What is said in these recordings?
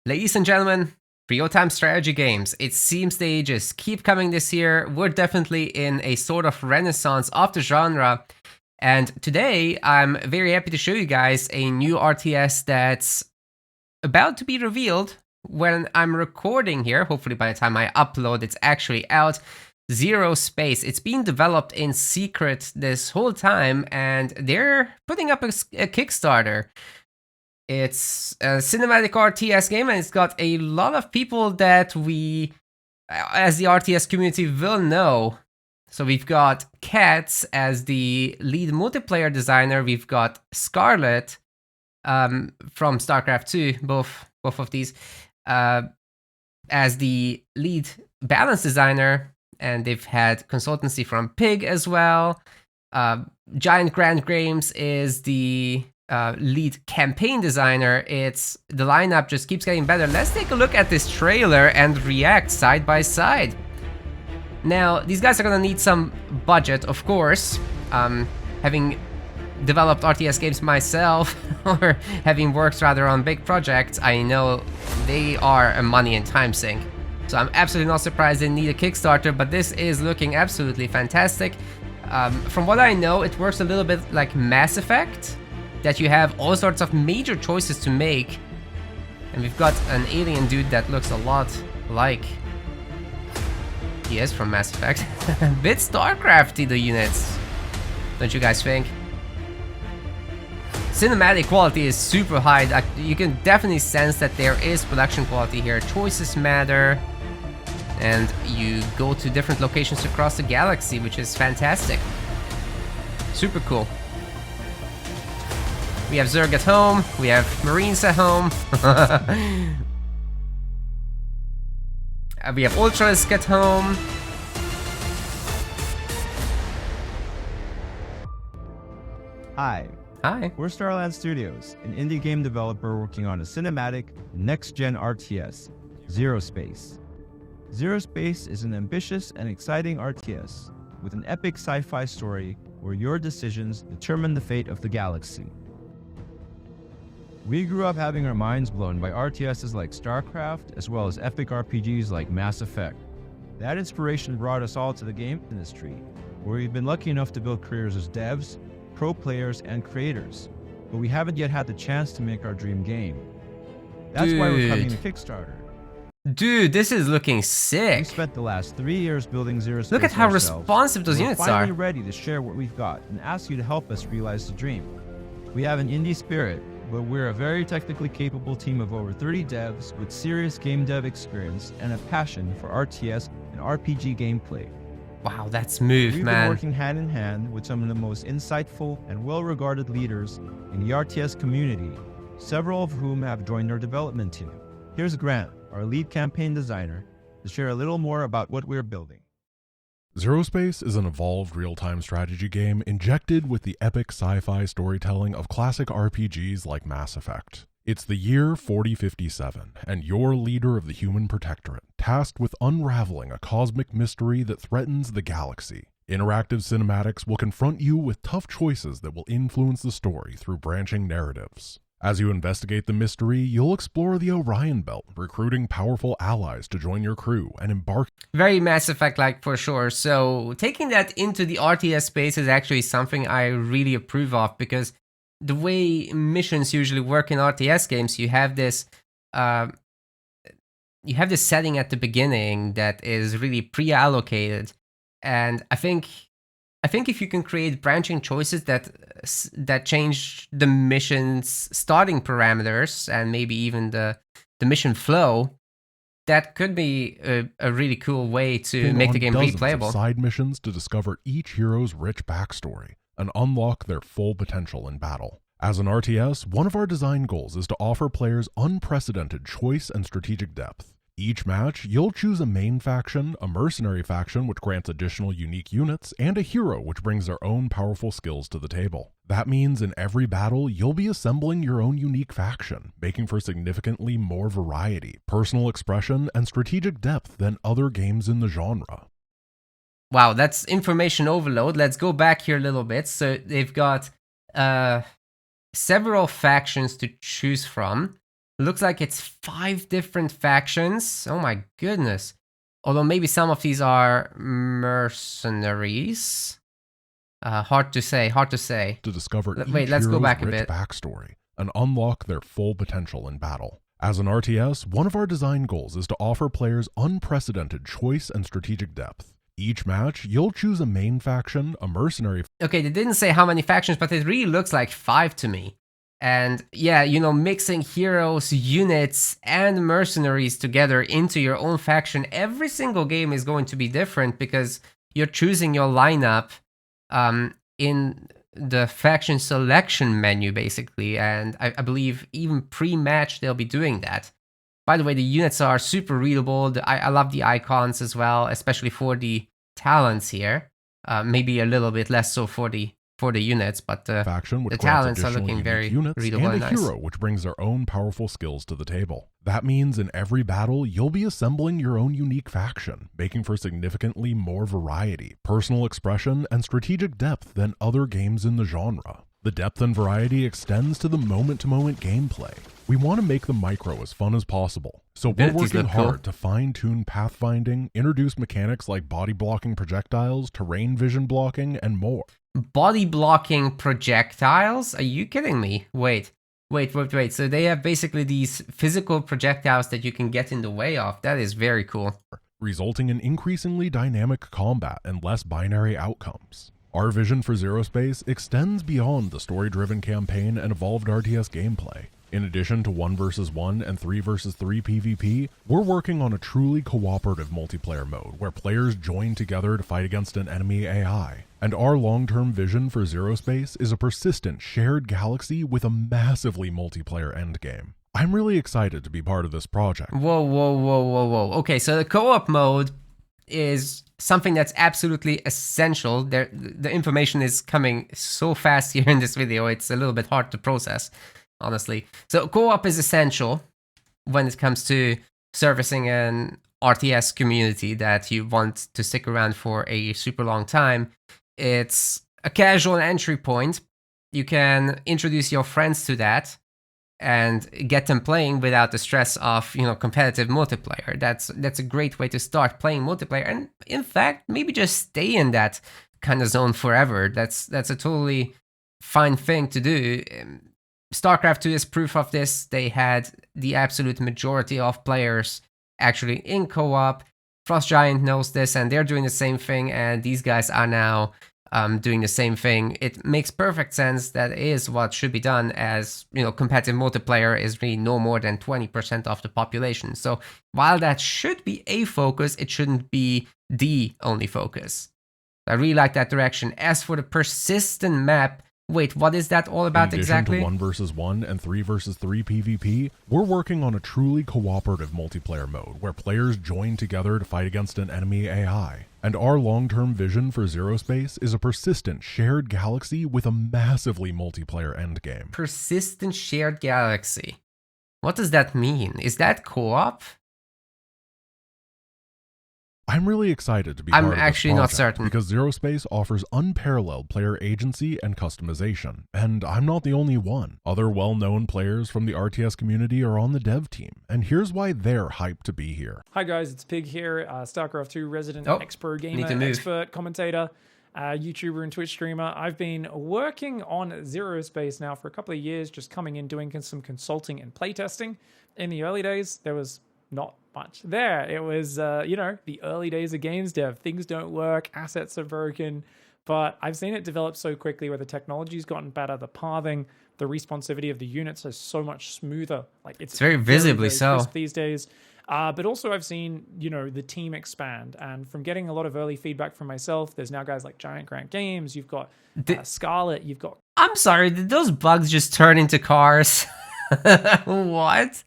Ladies and gentlemen, real-time strategy games. It seems they just keep coming this year. We're definitely in a sort of renaissance of the genre. And today, I'm very happy to show you guys a new RTS that's about to be revealed when I'm recording here. Hopefully by the time I upload, it's actually out. ZeroSpace. It's being developed in secret this whole time, and they're putting up a Kickstarter. It's a cinematic RTS game, and it's got a lot of people that we, as the RTS community, will know. So we've got Katz as the lead multiplayer designer. We've got Scarlet from StarCraft 2, both of these, as the lead balance designer. And they've had consultancy from Pig as well. Giant Grand Games is the lead campaign designer. It's the lineup just keeps getting better. Let's take a look at this trailer and react side by side. Now, these guys are gonna need some budget, of course. Having developed RTS games myself, or having worked rather on big projects, I know they are a money and time sink. So I'm absolutely not surprised they need a Kickstarter, but this is looking absolutely fantastic. From what I know, it works a little bit like Mass Effect, that you have all sorts of major choices to make. And we've got an alien dude that looks a lot like he is from Mass Effect. A bit StarCrafty, the units. Don't you guys think? Cinematic quality is super high. You can definitely sense that there is production quality here. Choices matter. And you go to different locations across the galaxy, which is fantastic. Super cool. We have Zerg at home, we have Marines at home. We have Ultralisk at home. Hi. Hi. We're Starland Studios, an indie game developer working on a cinematic, next-gen RTS, ZeroSpace. ZeroSpace is an ambitious and exciting RTS with an epic sci-fi story where your decisions determine the fate of the galaxy. We grew up having our minds blown by RTSs like StarCraft, as well as epic RPGs like Mass Effect. That inspiration brought us all to the game industry, where we've been lucky enough to build careers as devs, pro players, and creators, but we haven't yet had the chance to make our dream game. That's why we're coming to Kickstarter. Dude, this is looking sick. We spent the last 3 years building ZeroSpace. Look at how ourselves. responsive those units We're are. finally ready to share what we've got and ask you to help us realize the dream. We have an indie spirit, but we're a very technically capable team of over 30 devs with serious game dev experience and a passion for RTS and RPG gameplay. Wow, that's smooth, We've man. been working hand in hand with some of the most insightful and well-regarded leaders in the RTS community, several of whom have joined our development team. Here's Grant, our lead campaign designer, to share a little more about what we're building. ZeroSpace is an evolved real-time strategy game injected with the epic sci-fi storytelling of classic RPGs like Mass Effect. It's the year 4057, and you're leader of the human protectorate, tasked with unraveling a cosmic mystery that threatens the galaxy. Interactive cinematics will confront you with tough choices that will influence the story through branching narratives. As you investigate the mystery, you'll explore the Orion Belt, recruiting powerful allies to join your crew and embark. Very Mass Effect-like for sure. So taking that into the RTS space is actually something I really approve of, because the way missions usually work in RTS games, you have this setting at the beginning that is really pre-allocated, and I think if you can create branching choices that change the mission's starting parameters and maybe even the mission flow, that could be a really cool way to make the game replayable. Side missions to discover each hero's rich backstory and unlock their full potential in battle. As an RTS, one of our design goals is to offer players unprecedented choice and strategic depth. Each match, you'll choose a main faction, a mercenary faction which grants additional unique units, and a hero which brings their own powerful skills to the table. That means in every battle, you'll be assembling your own unique faction, making for significantly more variety, personal expression, and strategic depth than other games in the genre. Wow, that's information overload. Let's go back here a little bit. So they've got several factions to choose from. Looks like it's 5 different factions. Oh my goodness. Although maybe some of these are mercenaries. Hard to say. To discover Wait, let's go back a bit. Backstory and unlock their full potential in battle. As an RTS, one of our design goals is to offer players unprecedented choice and strategic depth. Each match, you'll choose a main faction, a mercenary. Okay, they didn't say how many factions, but it really looks like 5 to me. And yeah, you know, mixing heroes, units, and mercenaries together into your own faction, every single game is going to be different because you're choosing your lineup in the faction selection menu, basically. And I believe even pre-match, they'll be doing that. By the way, the units are super readable. I love the icons as well, especially for the talents here. Maybe a little bit less so for the units, but faction, the talents are looking very readable and and a nice. hero which brings their own powerful skills to the table. That means in every battle, you'll be assembling your own unique faction, making for significantly more variety, personal expression, and strategic depth than other games in the genre. The depth and variety extends to the moment-to-moment gameplay. We want to make the micro as fun as possible, so we're working hard to fine-tune pathfinding, introduce mechanics like body blocking projectiles, terrain vision blocking, and more. Body blocking projectiles? Are you kidding me? Wait. So they have basically these physical projectiles that you can get in the way of. That is very cool. Resulting in increasingly dynamic combat and less binary outcomes. Our vision for ZeroSpace extends beyond the story-driven campaign and evolved RTS gameplay. In addition to 1 vs 1 and 3 vs 3 PvP, we're working on a truly cooperative multiplayer mode where players join together to fight against an enemy AI. And our long-term vision for ZeroSpace is a persistent shared galaxy with a massively multiplayer endgame. I'm really excited to be part of this project. Whoa. Okay, so the co-op mode is something that's absolutely essential. The information is coming so fast here in this video, it's a little bit hard to process, honestly. So co-op is essential when it comes to servicing an RTS community that you want to stick around for a super long time. It's a casual entry point. You can introduce your friends to that and get them playing without the stress of, you know, competitive multiplayer. That's a great way to start playing multiplayer, and in fact, maybe just stay in that kind of zone forever. That's a totally fine thing to do. StarCraft 2 is proof of this. They had the absolute majority of players actually in co-op. Frost Giant knows this, and they're doing the same thing, and these guys are now doing the same thing. It makes perfect sense. That is what should be done, as, you know, competitive multiplayer is really no more than 20% of the population. So while that should be a focus, it shouldn't be the only focus. I really like that direction. As for the persistent map, wait, what is that all about exactly? In addition to 1 vs 1 and 3 vs 3 PvP, we're working on a truly cooperative multiplayer mode where players join together to fight against an enemy AI. And our long-term vision for ZeroSpace is a persistent shared galaxy with a massively multiplayer endgame. Persistent shared galaxy. What does that mean? Is that co-op? I'm really excited to be part of this project. I'm actually not certain. Because ZeroSpace offers unparalleled player agency and customization, and I'm not the only one. Other well-known players from the RTS community are on the dev team, and here's why they're hyped to be here. Hi guys, it's Pig here, StarCraft 2 resident expert gamer, expert commentator, YouTuber and Twitch streamer. I've been working on ZeroSpace now for a couple of years, just coming in doing some consulting and playtesting. In the early days, there was not much there. It was, you know, the early days of games dev. Things don't work, assets are broken, but I've seen it develop so quickly where the technology's gotten better, the pathing, the responsivity of the units is so much smoother. Like it's very visibly very crisp these days. But also I've seen, you know, the team expand, and from getting a lot of early feedback from myself, there's now guys like Giant Grant Games, you've got Scarlet, you've got... I'm sorry, did those bugs just turn into cars? What?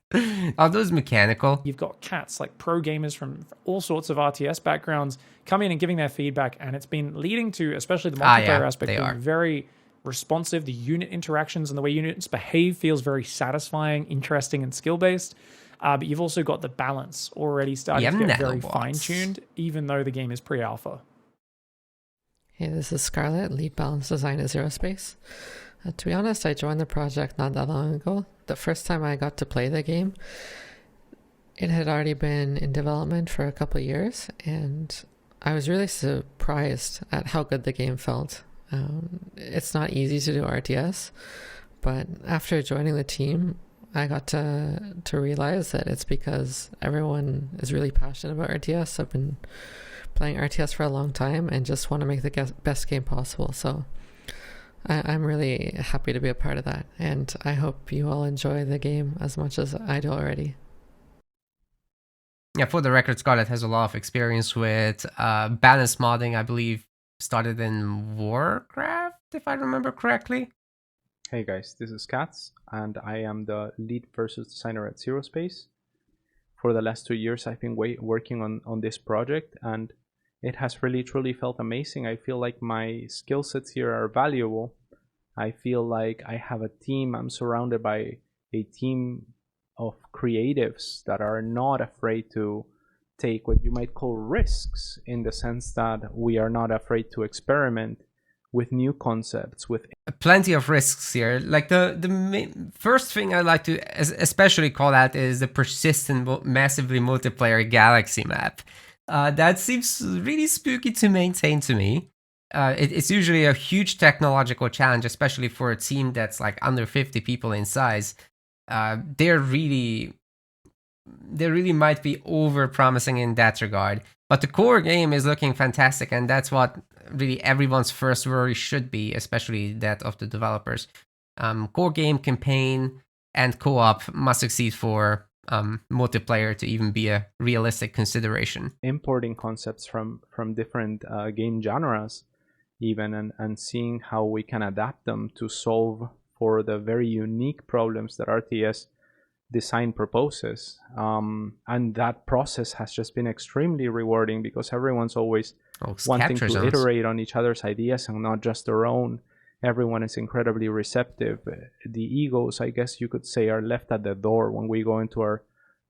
Are those mechanical? You've got cats, like pro gamers from all sorts of RTS backgrounds, coming in and giving their feedback, and it's been leading to, especially the multiplayer aspect, being very responsive. The unit interactions and the way units behave feels very satisfying, interesting, and skill-based. But you've also got the balance already starting to get very fine-tuned, even though the game is pre-alpha. Hey, this is Scarlett, lead balance design at ZeroSpace. To be honest, I joined the project not that long ago. The first time I got to play the game, it had already been in development for a couple of years, and I was really surprised at how good the game felt. It's not easy to do RTS, but after joining the team, I got to realize that it's because everyone is really passionate about RTS. I've been playing RTS for a long time and just want to make the best game possible. So I'm really happy to be a part of that, and I hope you all enjoy the game as much as I do already. Yeah, for the record, Scarlett has a lot of experience with balance modding, I believe, started in Warcraft, if I remember correctly. Hey guys, this is Katz, and I am the lead versus designer at ZeroSpace. For the last 2 years, I've been working on this project, and it has really truly felt amazing. I feel like my skill sets here are valuable. I feel like I have a team. I'm surrounded by a team of creatives that are not afraid to take what you might call risks, in the sense that we are not afraid to experiment with new concepts, with plenty of risks here. Like the first thing I like to especially call out is the persistent, massively multiplayer galaxy map. That seems really spooky to maintain to me. It's usually a huge technological challenge, especially for a team that's like under 50 people in size. They really might be over promising in that regard. But the core game is looking fantastic, and that's what really everyone's first worry should be, especially that of the developers. Core game, campaign, and co-op must succeed for multiplayer to even be a realistic consideration. Importing concepts from different game genres even, and seeing how we can adapt them to solve for the very unique problems that RTS design proposes, and that process has just been extremely rewarding, because everyone's always wanting to iterate on each other's ideas and not just their own. Everyone is incredibly receptive. The egos, I guess you could say, are left at the door when we go into our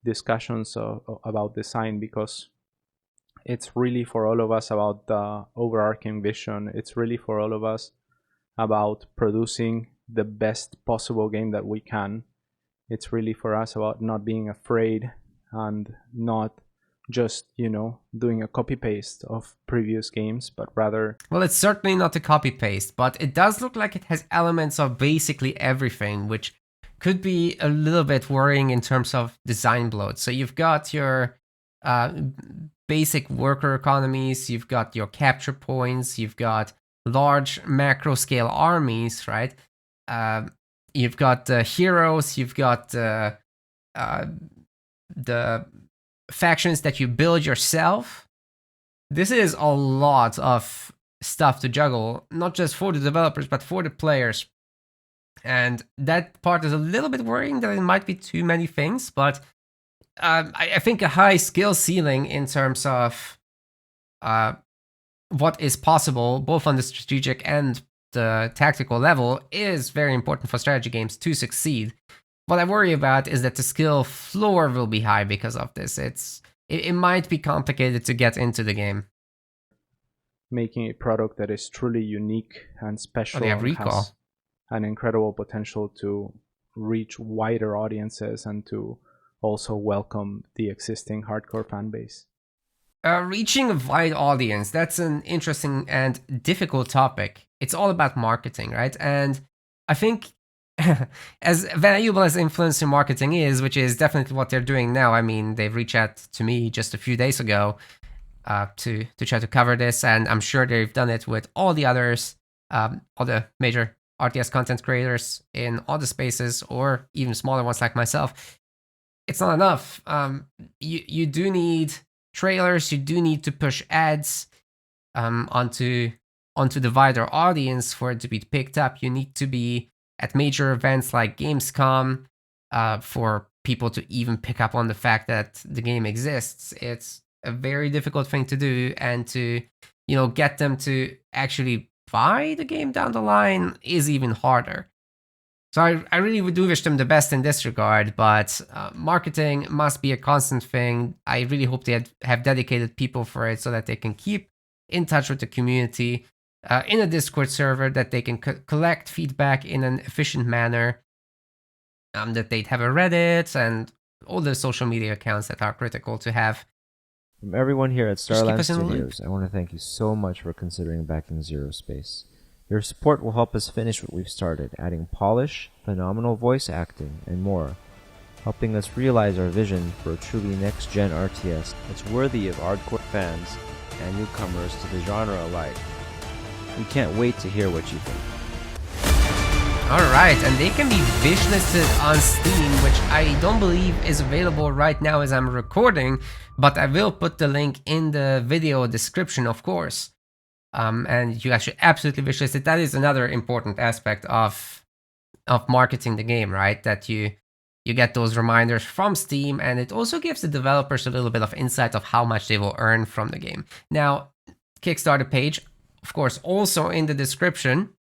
discussions about design, because it's really for all of us about the overarching vision. It's really for all of us about producing the best possible game that we can. It's really for us about not being afraid and not just, doing a copy-paste of previous games, but rather... Well, it's certainly not a copy-paste, but it does look like it has elements of basically everything, which could be a little bit worrying in terms of design bloat. So you've got your basic worker economies, you've got your capture points, you've got large macro-scale armies, right? You've got the heroes, you've got the factions that you build yourself. This is a lot of stuff to juggle, not just for the developers, but for the players. And that part is a little bit worrying, that it might be too many things, but I think a high skill ceiling in terms of what is possible, both on the strategic and the tactical level, is very important for strategy games to succeed. What I worry about is that the skill floor will be high because of this. It might be complicated to get into the game. Making a product that is truly unique and special has an incredible potential to reach wider audiences and to also welcome the existing hardcore fan base. Reaching a wide audience, that's an interesting and difficult topic. It's all about marketing, right? And I think as valuable as influencer marketing is, which is definitely what they're doing now. I mean, they've reached out to me just a few days ago to try to cover this, and I'm sure they've done it with all the others, all the major RTS content creators in all the spaces, or even smaller ones like myself. It's not enough. You do need trailers, you do need to push ads onto the wider audience for it to be picked up. You need to be at major events like Gamescom for people to even pick up on the fact that the game exists. It's a very difficult thing to do, and to get them to actually buy the game down the line is even harder. So I really do wish them the best in this regard, but marketing must be a constant thing. I really hope they have dedicated people for it so that they can keep in touch with the community. in a Discord server, that they can collect feedback in an efficient manner, that they'd have a Reddit and all the social media accounts that are critical to have. From everyone here at Starland Studios, I want to thank you so much for considering backing ZeroSpace. Your support will help us finish what we've started, adding polish, phenomenal voice acting, and more, helping us realize our vision for a truly next-gen RTS that's worthy of hardcore fans and newcomers to the genre alike. We can't wait to hear what you think. Alright, and they can be wishlisted on Steam, which I don't believe is available right now as I'm recording, but I will put the link in the video description, of course. And you actually absolutely wishlist it. That is another important aspect of marketing the game, right? That you get those reminders from Steam, and it also gives the developers a little bit of insight of how much they will earn from the game. Now, Kickstarter page, of course, also in the description.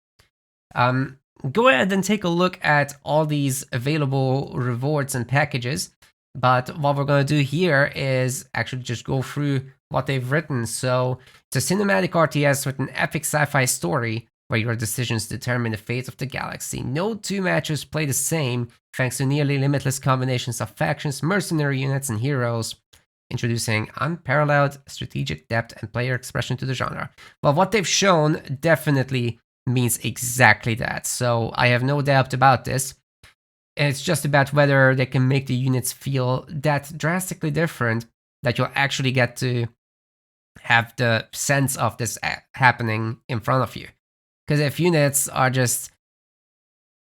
Go ahead and take a look at all these available rewards and packages. But what we're going to do here is actually just go through what they've written. So it's a cinematic RTS with an epic sci-fi story where your decisions determine the fate of the galaxy. No two matches play the same thanks to nearly limitless combinations of factions, mercenary units, and heroes, introducing unparalleled strategic depth and player expression to the genre. Well, what they've shown definitely means exactly that. So I have no doubt about this. It's just about whether they can make the units feel that drastically different that you'll actually get to have the sense of this happening in front of you. Because if units are just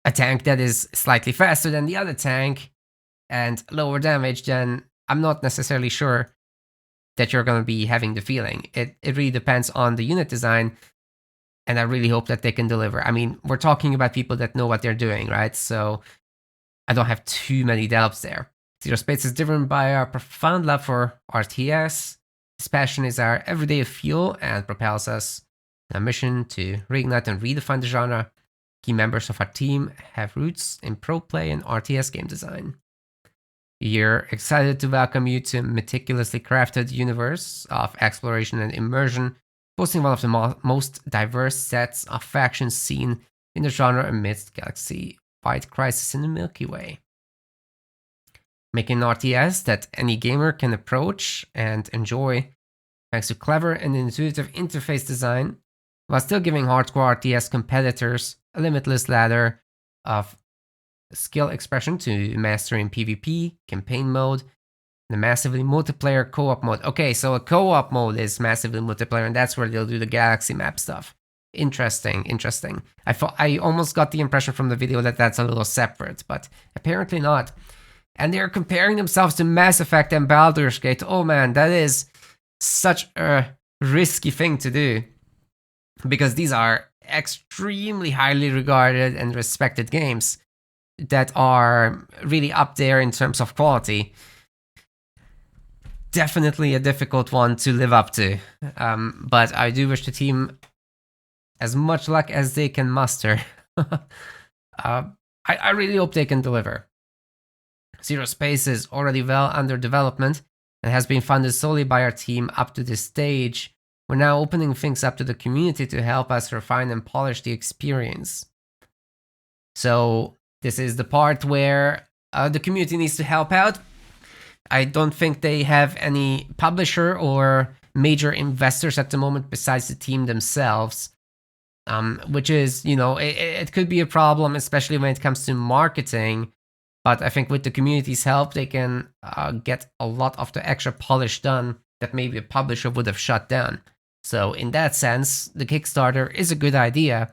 a tank that is slightly faster than the other tank and lower damage, then I'm not necessarily sure that you're going to be having the feeling. It really depends on the unit design, and I really hope that they can deliver. I mean, we're talking about people that know what they're doing, right? So I don't have too many doubts there. ZeroSpace is driven by our profound love for RTS. This passion is our everyday fuel and propels us on a mission to reignite and redefine the genre. Key members of our team have roots in pro play and RTS game design. We're excited to welcome you to a meticulously crafted universe of exploration and immersion, boasting one of the most diverse sets of factions seen in the genre amidst galaxy-wide crisis in the Milky Way. Making an RTS that any gamer can approach and enjoy thanks to clever and intuitive interface design, while still giving hardcore RTS competitors a limitless ladder of skill expression to master in PvP, campaign mode, the massively multiplayer co-op mode. Okay, so a co-op mode is massively multiplayer, and that's where they'll do the galaxy map stuff. Interesting. I almost got the impression from the video that that's a little separate, but apparently not. And they're comparing themselves to Mass Effect and Baldur's Gate. Oh man, that is such a risky thing to do, because these are extremely highly regarded and respected games that are really up there in terms of quality. Definitely a difficult one to live up to, but I do wish the team as much luck as they can muster. I really hope they can deliver. ZeroSpace is already well under development and has been funded solely by our team up to this stage. We're now opening things up to the community to help us refine and polish the experience. So this is the part where the community needs to help out. I don't think they have any publisher or major investors at the moment besides the team themselves, which is, it could be a problem, especially when it comes to marketing. But I think with the community's help, they can get a lot of the extra polish done that maybe a publisher would have shut down. So in that sense, the Kickstarter is a good idea.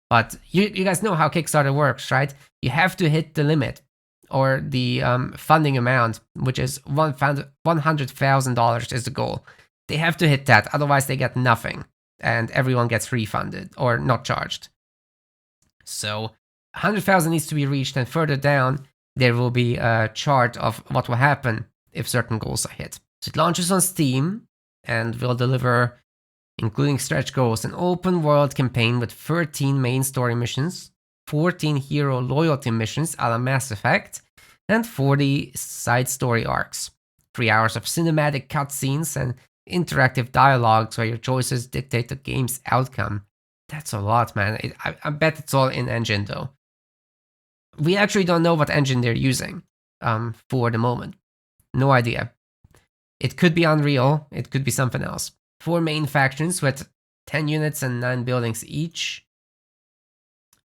But you guys know how Kickstarter works, right? You have to hit the limit, or the funding amount, which is $100,000 is the goal. They have to hit that, otherwise they get nothing, and everyone gets refunded or not charged. So 100,000 needs to be reached, and further down, there will be a chart of what will happen if certain goals are hit. So it launches on Steam and will deliver, including stretch goals, an open world campaign with 13 main story missions, 14 hero loyalty missions a la Mass Effect, and 40 side story arcs. 3 hours of cinematic cutscenes and interactive dialogues where your choices dictate the game's outcome. That's a lot, man. I bet it's all in engine, though. We actually don't know what engine they're using for the moment. No idea. It could be Unreal. It could be something else. 4 main factions with 10 units and 9 buildings each,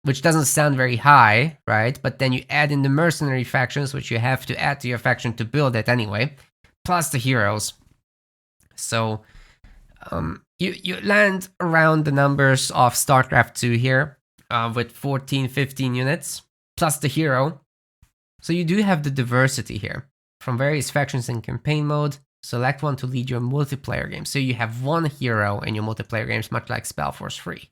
which doesn't sound very high, right? But then you add in the mercenary factions, which you have to add to your faction to build it anyway, plus the heroes. So you land around the numbers of StarCraft 2 here with 14, 15 units, plus the hero. So you do have the diversity here from various factions in campaign mode. Select one to lead your multiplayer game. So you have one hero in your multiplayer games, much like Spellforce 3.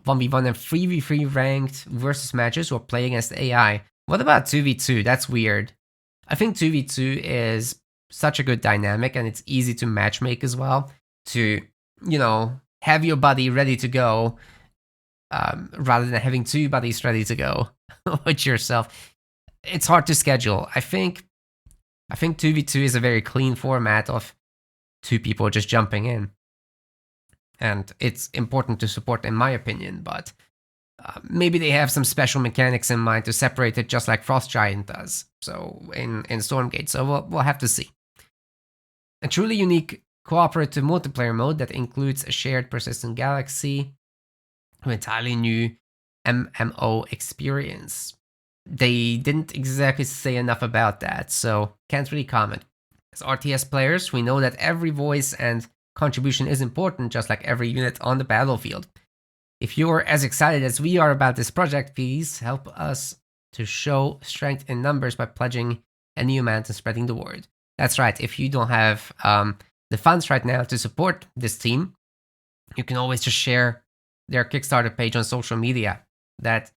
1v1 and 3v3 ranked versus matches or play against AI. What about 2v2? That's weird. I think 2v2 is such a good dynamic, and it's easy to matchmake as well. To, have your buddy ready to go rather than having 2 buddies ready to go with yourself. It's hard to schedule. I think 2v2 is a very clean format of 2 people just jumping in. And it's important to support, in my opinion, but maybe they have some special mechanics in mind to separate it, just like Frost Giant does. So in Stormgate, so we'll have to see. A truly unique cooperative multiplayer mode that includes a shared persistent galaxy, an entirely new MMO experience. They didn't exactly say enough about that, so can't really comment. As RTS players, we know that every voice and contribution is important, just like every unit on the battlefield. If you're as excited as we are about this project, please help us to show strength in numbers by pledging a new amount and spreading the word. That's right, if you don't have the funds right now to support this team, you can always just share their Kickstarter page on social media. That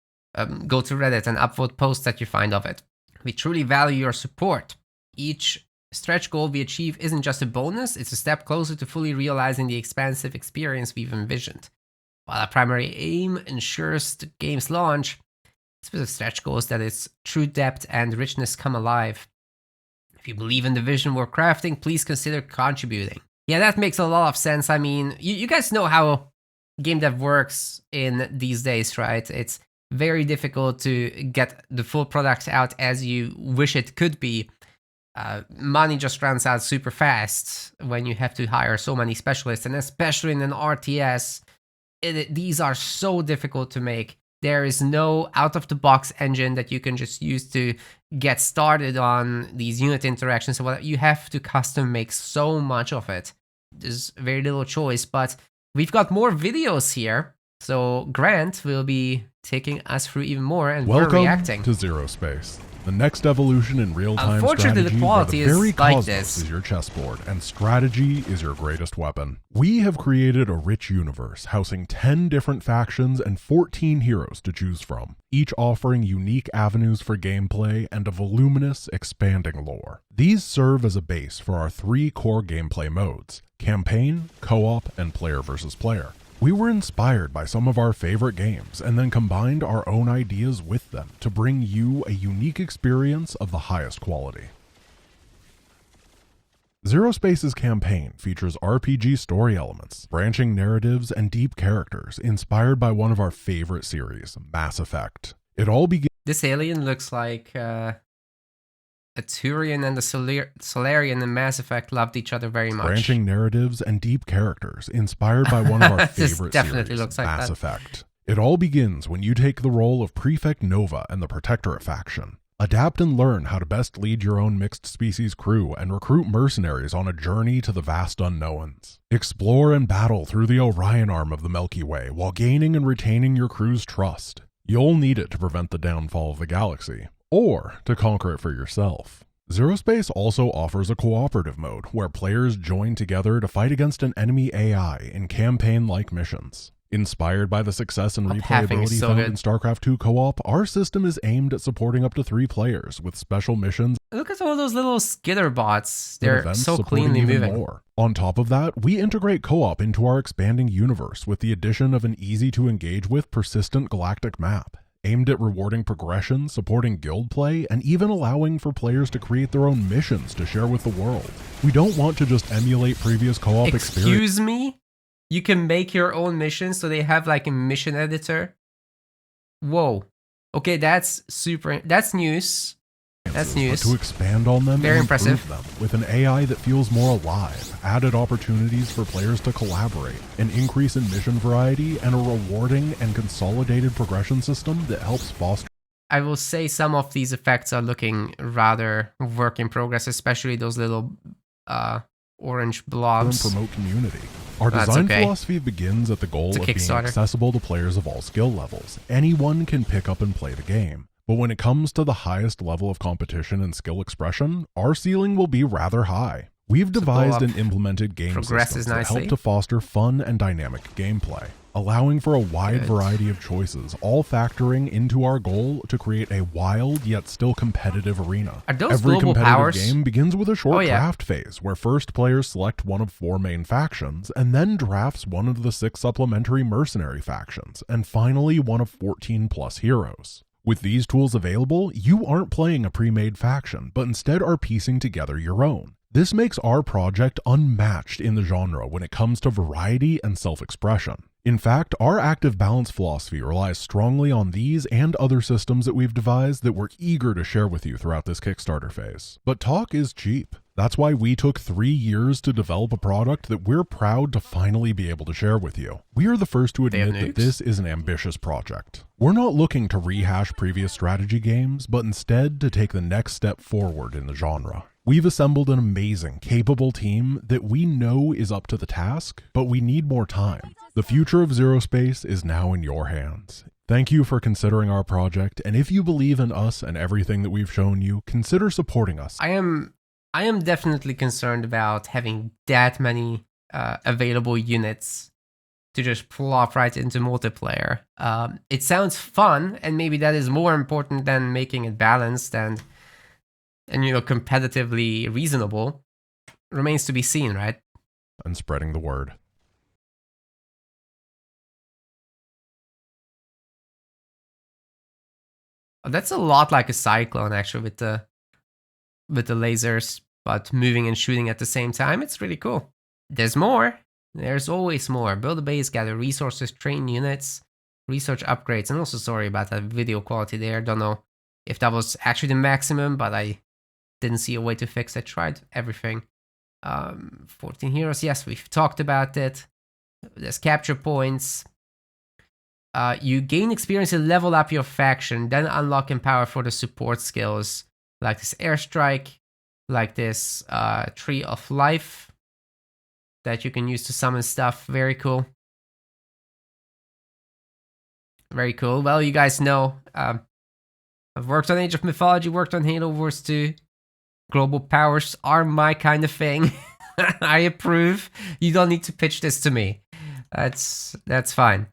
go to Reddit and upvote posts that you find of it. We truly value your support. Each stretch goal we achieve isn't just a bonus, it's a step closer to fully realizing the expansive experience we've envisioned. While our primary aim ensures the game's launch, it's with stretch goals that its true depth and richness come alive. If you believe in the vision we're crafting, please consider contributing. Yeah, that makes a lot of sense. I mean, you guys know how game dev works in these days, right? It's very difficult to get the full product out as you wish it could be. Money just runs out super fast when you have to hire so many specialists, and especially in an RTS, these are so difficult to make. There is no out-of-the-box engine that you can just use to get started on these unit interactions. So you have to custom make so much of it. There's very little choice, but we've got more videos here. So Grant will be taking us through even more, and we're reacting. Welcome to ZeroSpace, the next evolution in real-time Unfortunately, strategy, the quality where the very is like cosmos this. is your chessboard, and strategy is your greatest weapon. We have created a rich universe, housing 10 different factions and 14 heroes to choose from, each offering unique avenues for gameplay and a voluminous, expanding lore. These serve as a base for our 3 core gameplay modes: campaign, co-op, and player versus player. We were inspired by some of our favorite games and then combined our own ideas with them to bring you a unique experience of the highest quality. ZeroSpace's campaign features RPG story elements, branching narratives, and deep characters inspired by one of our favorite series, Mass Effect. It all begins. This alien looks like a Turian and the Solarian in Mass Effect loved each other very much. Branching narratives and deep characters inspired by one of our favorite definitely series, looks like Mass that. Effect. It all begins when you take the role of Prefect Nova and the Protectorate faction. Adapt and learn how to best lead your own mixed species crew and recruit mercenaries on a journey to the vast unknowns. Explore and battle through the Orion arm of the Milky Way while gaining and retaining your crew's trust. You'll need it to prevent the downfall of the galaxy, or to conquer it for yourself. ZeroSpace also offers a cooperative mode where players join together to fight against an enemy AI in campaign-like missions. Inspired by the success and replayability found in StarCraft 2 co-op, our system is aimed at supporting up to 3 players with special missions. Look at all those little skitter bots. They're so cleanly moving. More. On top of that, we integrate co-op into our expanding universe with the addition of an easy-to-engage-with persistent galactic map, aimed at rewarding progression, supporting guild play, and even allowing for players to create their own missions to share with the world. We don't want to just emulate previous co-op experiences. Excuse me? You can make your own missions, so they have like a mission editor. Whoa. Okay, that's news. That's news. But to expand on them Very and impressive. improve them with an AI that feels more alive, added opportunities for players to collaborate, an increase in mission variety, and a rewarding and consolidated progression system that helps foster. I will say some of these effects are looking rather work in progress, especially those little orange blobs. And promote community. Our design philosophy begins at the goal of being accessible to players of all skill levels. Anyone can pick up and play the game. But when it comes to the highest level of competition and skill expression, our ceiling will be rather high. We've devised and implemented game systems that help to foster fun and dynamic gameplay, allowing for a wide variety of choices, all factoring into our goal to create a wild yet still competitive arena. Every competitive game begins with a short draft phase, where first players select one of 4 main factions, and then drafts one of the 6 supplementary mercenary factions, and finally one of 14 plus heroes. With these tools available, you aren't playing a pre-made faction, but instead are piecing together your own. This makes our project unmatched in the genre when it comes to variety and self-expression. In fact, our active balance philosophy relies strongly on these and other systems that we've devised that we're eager to share with you throughout this Kickstarter phase. But talk is cheap. That's why we took 3 years to develop a product that we're proud to finally be able to share with you. We are the first to admit that this is an ambitious project. We're not looking to rehash previous strategy games, but instead to take the next step forward in the genre. We've assembled an amazing, capable team that we know is up to the task, but we need more time. The future of ZeroSpace is now in your hands. Thank you for considering our project, and if you believe in us and everything that we've shown you, consider supporting us. I am definitely concerned about having that many available units to just plop right into multiplayer. It sounds fun, and maybe that is more important than making it balanced and competitively reasonable. Remains to be seen, right? And spreading the word. That's a lot like a cyclone, actually, with the lasers, but moving and shooting at the same time. It's really cool. There's more. There's always more. Build a base, gather resources, train units, research upgrades, and also sorry about that video quality there. Don't know if that was actually the maximum, but I didn't see a way to fix it. Tried everything. 14 heroes. Yes, we've talked about it. There's capture points. You gain experience and level up your faction, then unlock and power for the support skills, like this airstrike, like this tree of life that you can use to summon stuff. Very cool. Very cool. Well, you guys know, I've worked on Age of Mythology, worked on Halo Wars 2. Global powers are my kind of thing. I approve. You don't need to pitch this to me. That's fine.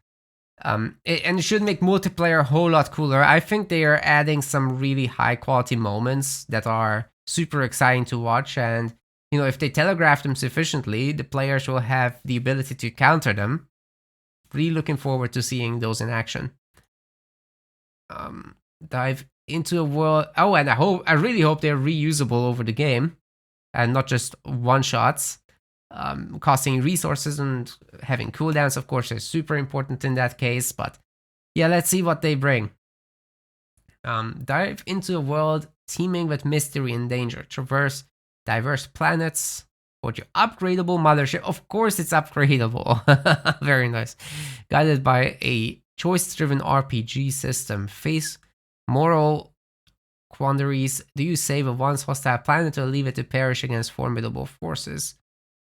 And it should make multiplayer a whole lot cooler. I think they are adding some really high quality moments that are super exciting to watch, and if they telegraph them sufficiently, the players will have the ability to counter them. Really looking forward to seeing those in action. Dive into a world. Oh, and I really hope they're reusable over the game and not just one shots. Costing resources and having cooldowns, of course, is super important in that case. But yeah, let's see what they bring. Dive into a world teeming with mystery and danger. Traverse diverse planets. For your upgradable mothership. Of course, it's upgradable. Very nice. Guided by a choice-driven RPG system. Face moral quandaries. Do you save a once hostile planet or leave it to perish against formidable forces?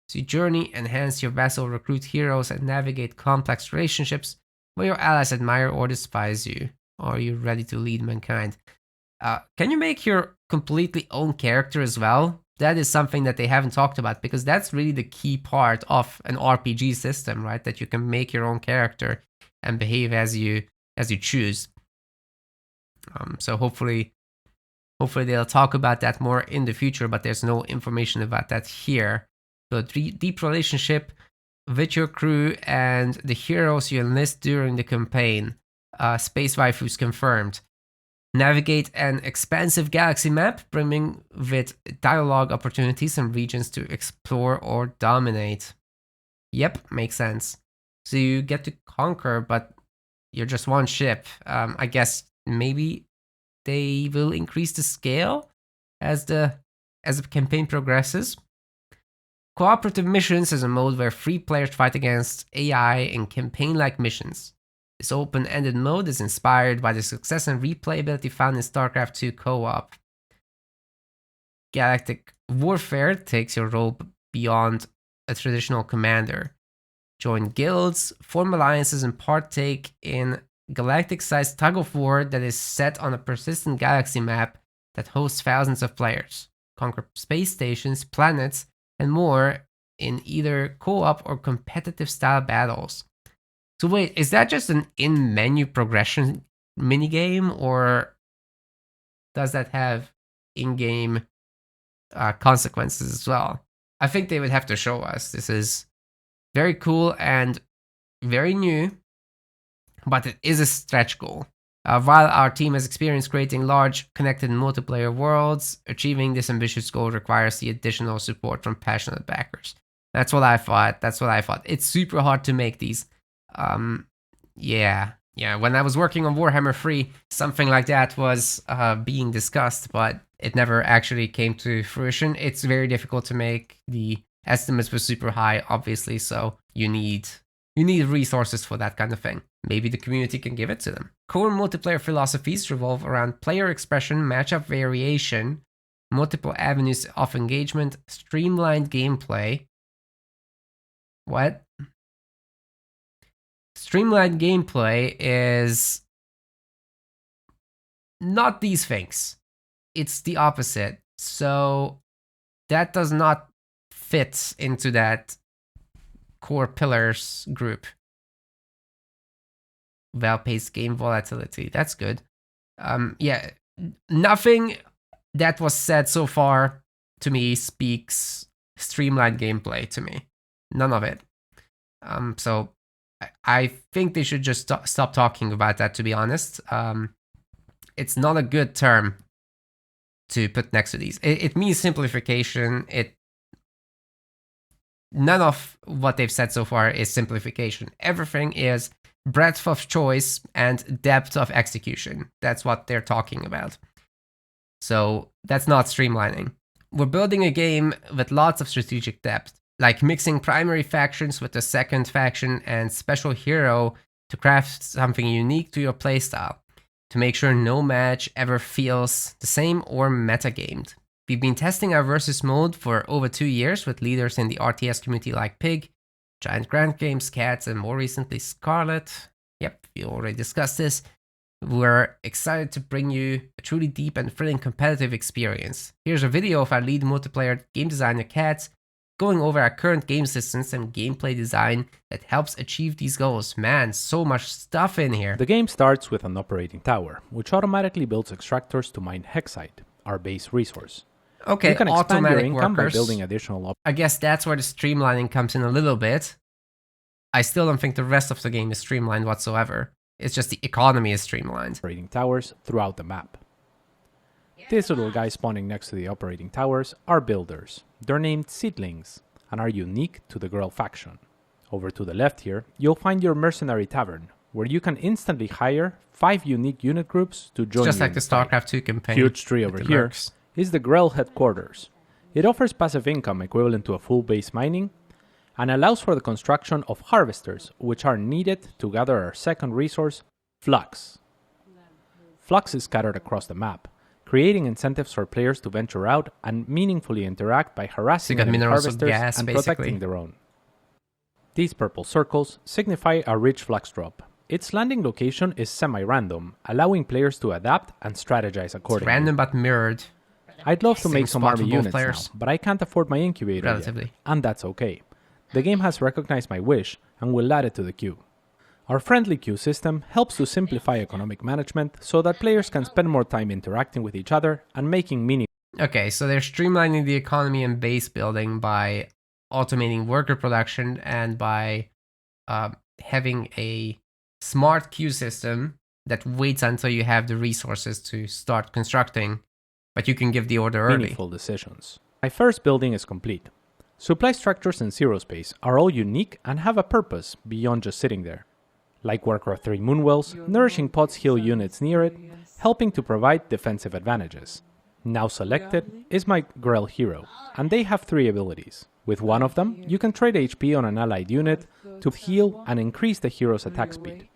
So you journey, enhance your vessel, recruit heroes, and navigate complex relationships where your allies admire or despise you. Are you ready to lead mankind? Can you make your completely own character as well? That is something that they haven't talked about, because that's really the key part of an RPG system, right? That you can make your own character and behave as you choose. So hopefully they'll talk about that more in the future, but there's no information about that here. So deep relationship with your crew and the heroes you enlist during the campaign. Space waifus confirmed. Navigate an expansive galaxy map, brimming with dialogue opportunities and regions to explore or dominate. Yep, makes sense. So you get to conquer, but you're just one ship. I guess maybe they will increase the scale as the campaign progresses. Cooperative missions is a mode where 3 players fight against AI in campaign-like missions. This open-ended mode is inspired by the success and replayability found in StarCraft II co-op. Galactic Warfare takes your role beyond a traditional commander. Join guilds, form alliances, and partake in galactic-sized tug-of-war that is set on a persistent galaxy map that hosts thousands of players. Conquer space stations, planets, and more in either co-op or competitive style battles. So wait, is that just an in-menu progression minigame, or does that have in-game consequences as well? I think they would have to show us. This is very cool and very new, but it is a stretch goal. While our team has experience creating large, connected multiplayer worlds, achieving this ambitious goal requires the additional support from passionate backers. That's what I thought. It's super hard to make these. Yeah. When I was working on Warhammer 3, something like that was being discussed, but it never actually came to fruition. It's very difficult to make. The estimates were super high, obviously, so you need resources for that kind of thing. Maybe the community can give it to them. Core multiplayer philosophies revolve around player expression, matchup variation, multiple avenues of engagement, streamlined gameplay. What? Streamlined gameplay is not these things. It's the opposite. So that does not fit into that core pillars group. Well-paced game volatility. That's good. Nothing that was said so far to me speaks streamlined gameplay to me. None of it. So I think they should just stop talking about that, to be honest. It's not a good term to put next to these. It means simplification. None of what they've said so far is simplification. Everything is breadth of choice and depth of execution. That's what they're talking about. So that's not streamlining. We're building a game with lots of strategic depth, like mixing primary factions with a second faction and special hero to craft something unique to your playstyle, to make sure no match ever feels the same or metagamed. We've been testing our versus mode for over 2 years with leaders in the RTS community like Pig, Giant Grant Games, Cats, and more recently Scarlet. Yep, we already discussed this. We're excited to bring you a truly deep and thrilling competitive experience. Here's a video of our lead multiplayer game designer Cats going over our current game systems and gameplay design that helps achieve these goals. Man, so much stuff in here. The game starts with an operating tower, which automatically builds extractors to mine Hexite, our base resource. Okay, you can expand your income workers. by building additional I guess that's where the streamlining comes in a little bit. I still don't think the rest of the game is streamlined whatsoever. It's just the economy is streamlined. Operating towers throughout the map. These little guys spawning next to the operating towers are builders. They're named Seedlings and are unique to the Girl faction. Over to the left here, you'll find your mercenary tavern, where you can instantly hire 5 unique unit groups to join you. Just like the StarCraft 2 campaign. Huge tree over here is the Grell headquarters. It offers passive income equivalent to a full base mining and allows for the construction of harvesters, which are needed to gather our second resource, Flux. Flux is scattered across the map, creating incentives for players to venture out and meaningfully interact by harassing enemy harvesters and protecting their own. These purple circles signify a rich Flux drop. Its landing location is semi-random, allowing players to adapt and strategize accordingly. It's random but mirrored. I'd love to make some army units now, but I can't afford my incubator yet, and that's okay. The game has recognized my wish and will add it to the queue. Our friendly queue system helps to simplify economic management so that players can spend more time interacting with each other and making meaning. Okay, so they're streamlining the economy and base building by automating worker production and by having a smart queue system that waits until you have the resources to start constructing, but you can give the order early. Meaningful decisions. My first building is complete. Supply structures in ZeroSpace are all unique and have a purpose beyond just sitting there. Like Warcraft 3 Moonwells, nourishing pods heal units near it, helping to provide defensive advantages. Now selected is my Grell hero, and they have 3 abilities. With one of them, you can trade HP on an allied unit to heal and increase the hero's attack speed.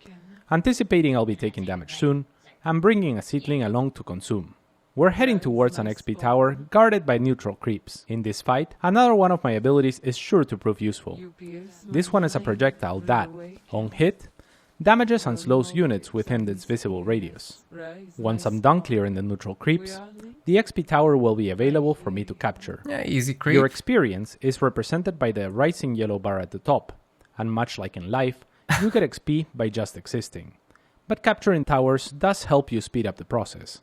Anticipating I'll be taking damage soon, I'm bringing a seedling along to consume. We're heading towards an XP tower guarded by neutral creeps. In this fight, another one of my abilities is sure to prove useful. This one is a projectile that, on hit, damages and slows units within its visible radius. Once I'm done clearing the neutral creeps, the XP tower will be available for me to capture. Yeah, easy creep. Your experience is represented by the rising yellow bar at the top, and much like in life, you get XP by just existing. But capturing towers does help you speed up the process.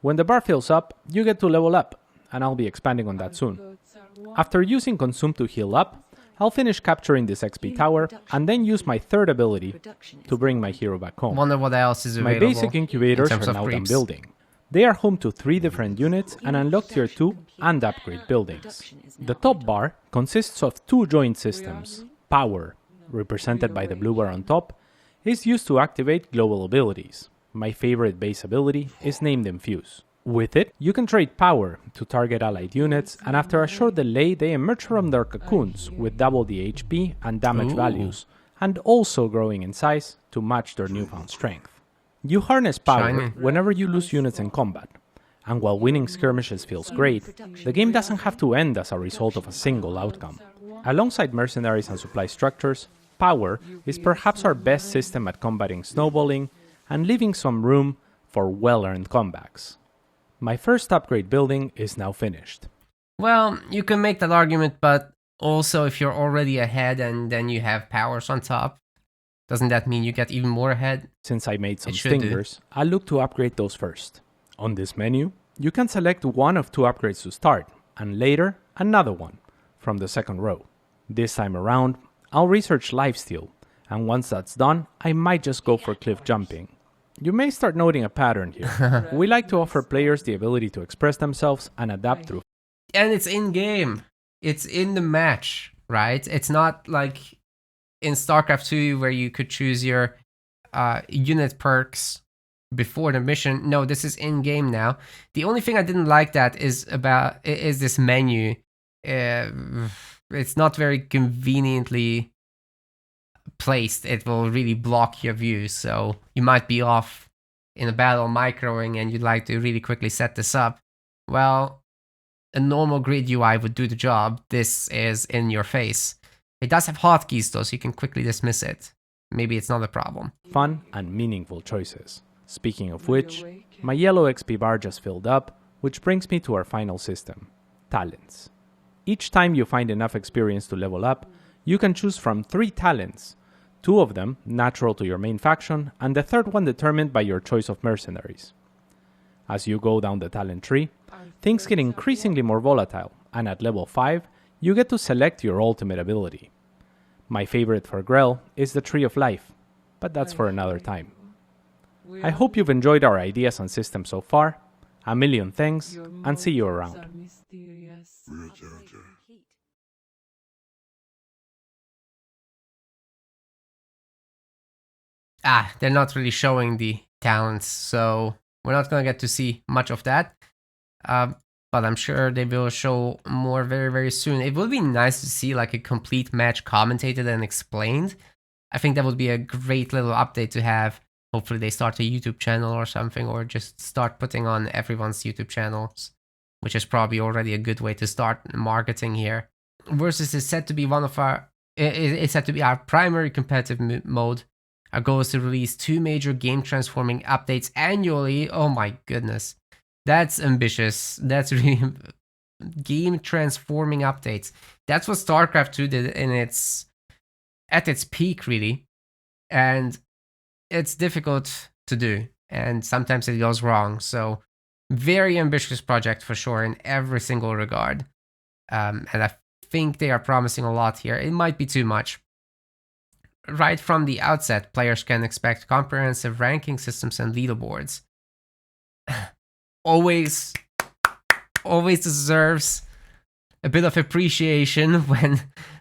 When the bar fills up, you get to level up, and I'll be expanding on that soon. After using Consume to heal up, I'll finish capturing this XP tower and then use my third ability to bring my hero back home. Wonder what else is available. My basic incubators are now done building. They are home to 3 different units and unlock tier 2 and upgrade buildings. The top bar consists of 2 joint systems. Power, represented by the blue bar on top, is used to activate global abilities. My favorite base ability is named Infuse. With it, you can trade power to target allied units, and after a short delay they emerge from their cocoons with double the HP and damage values, and also growing in size to match their newfound strength. You harness power whenever you lose units in combat, and while winning skirmishes feels great, the game doesn't have to end as a result of a single outcome. Alongside mercenaries and supply structures, power is perhaps our best system at combating snowballing and leaving some room for well-earned comebacks. My first upgrade building is now finished. Well, you can make that argument, but also if you're already ahead and then you have powers on top, doesn't that mean you get even more ahead? Since I made some stingers, I'll look to upgrade those first. On this menu, you can select one of 2 upgrades to start, and later another one from the second row. This time around, I'll research lifesteal, and once that's done, I might just go for cliff jumping. You may start noting a pattern here. We like to offer players the ability to express themselves and adapt through. And it's in-game. It's in the match, right? It's not like in StarCraft 2 where you could choose your unit perks before the mission. No, this is in-game now. The only thing I didn't like that is this menu. It's not very conveniently placed. It will really block your view, so you might be off in a battle microing and you'd like to really quickly set this up. Well, a normal grid UI would do the job. This is in your face. It does have hotkeys though, so you can quickly dismiss it. Maybe it's not a problem. Fun and meaningful choices. Speaking of which, my yellow XP bar just filled up, which brings me to our final system, talents. Each time you find enough experience to level up, you can choose from 3 talents, 2 of them natural to your main faction, and the third one determined by your choice of mercenaries. As you go down the talent tree, things get increasingly more volatile, and at level 5, you get to select your ultimate ability. My favorite for Grell is the Tree of Life, but that's for another time. I hope you've enjoyed our ideas and systems so far. A million thanks, and see you around. They're not really showing the talents, so we're not going to get to see much of that. But I'm sure they will show more very, very soon. It would be nice to see like a complete match commentated and explained. I think that would be a great little update to have. Hopefully they start a YouTube channel or something, or just start putting on everyone's YouTube channels, which is probably already a good way to start marketing here. Versus is set to be it's set to be our primary competitive mode. Our goal is to release 2 major game transforming updates annually. Oh my goodness. That's ambitious. That's really game transforming updates. That's what StarCraft 2 did at its peak, really. And it's difficult to do. And sometimes it goes wrong. So very ambitious project for sure in every single regard. And I think they are promising a lot here. It might be too much. Right from the outset, players can expect comprehensive ranking systems and leaderboards. always deserves a bit of appreciation when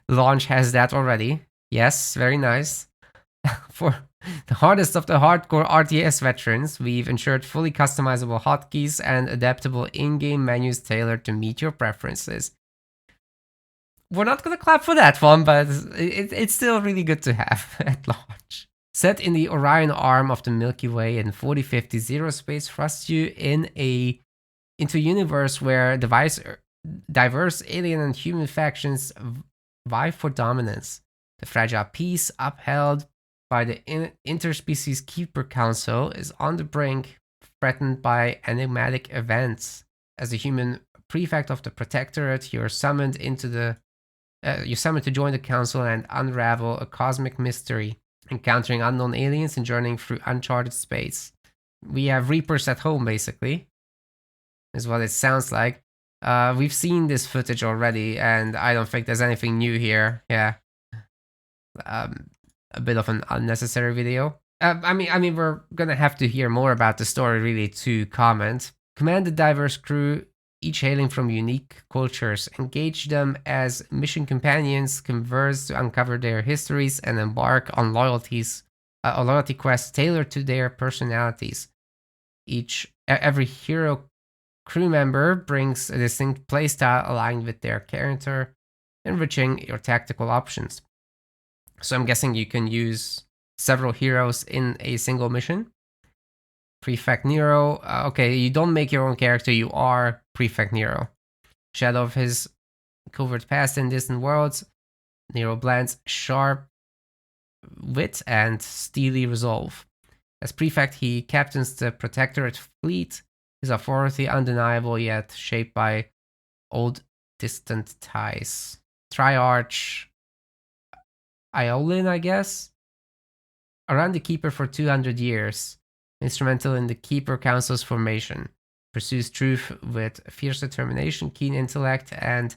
launch has that already. Yes, very nice. For the hardest of the hardcore RTS veterans, we've ensured fully customizable hotkeys and adaptable in-game menus tailored to meet your preferences. We're not gonna clap for that one, but it's still really good to have at launch. Set in the Orion arm of the Milky Way in 4050, ZeroSpace thrusts you into a universe where diverse alien and human factions vie for dominance. The fragile peace upheld by the Interspecies Keeper Council is on the brink, threatened by enigmatic events. As a human prefect of the Protectorate, you're summoned to join the council and unravel a cosmic mystery, encountering unknown aliens and journeying through uncharted space. We have Reapers at home, basically, is what it sounds like. We've seen this footage already, and I don't think there's anything new here. Yeah. A bit of an unnecessary video. I mean, we're gonna have to hear more about the story really to comment. Command a diverse crew, each hailing from unique cultures. Engage them as mission companions, converse to uncover their histories, and embark on loyalty quests tailored to their personalities. Every hero crew member brings a distinct playstyle aligned with their character, enriching your tactical options. So I'm guessing you can use several heroes in a single mission. Prefect Nero. Okay, you don't make your own character, you are Prefect Nero. Shadow of his covert past in distant worlds, Nero blends sharp wit and steely resolve. As Prefect, he captains the Protectorate fleet, his authority undeniable yet shaped by old distant ties. Triarch Iolin, I guess? Around the Keeper for 200 years, instrumental in the Keeper Council's formation, pursues truth with fierce determination, keen intellect, and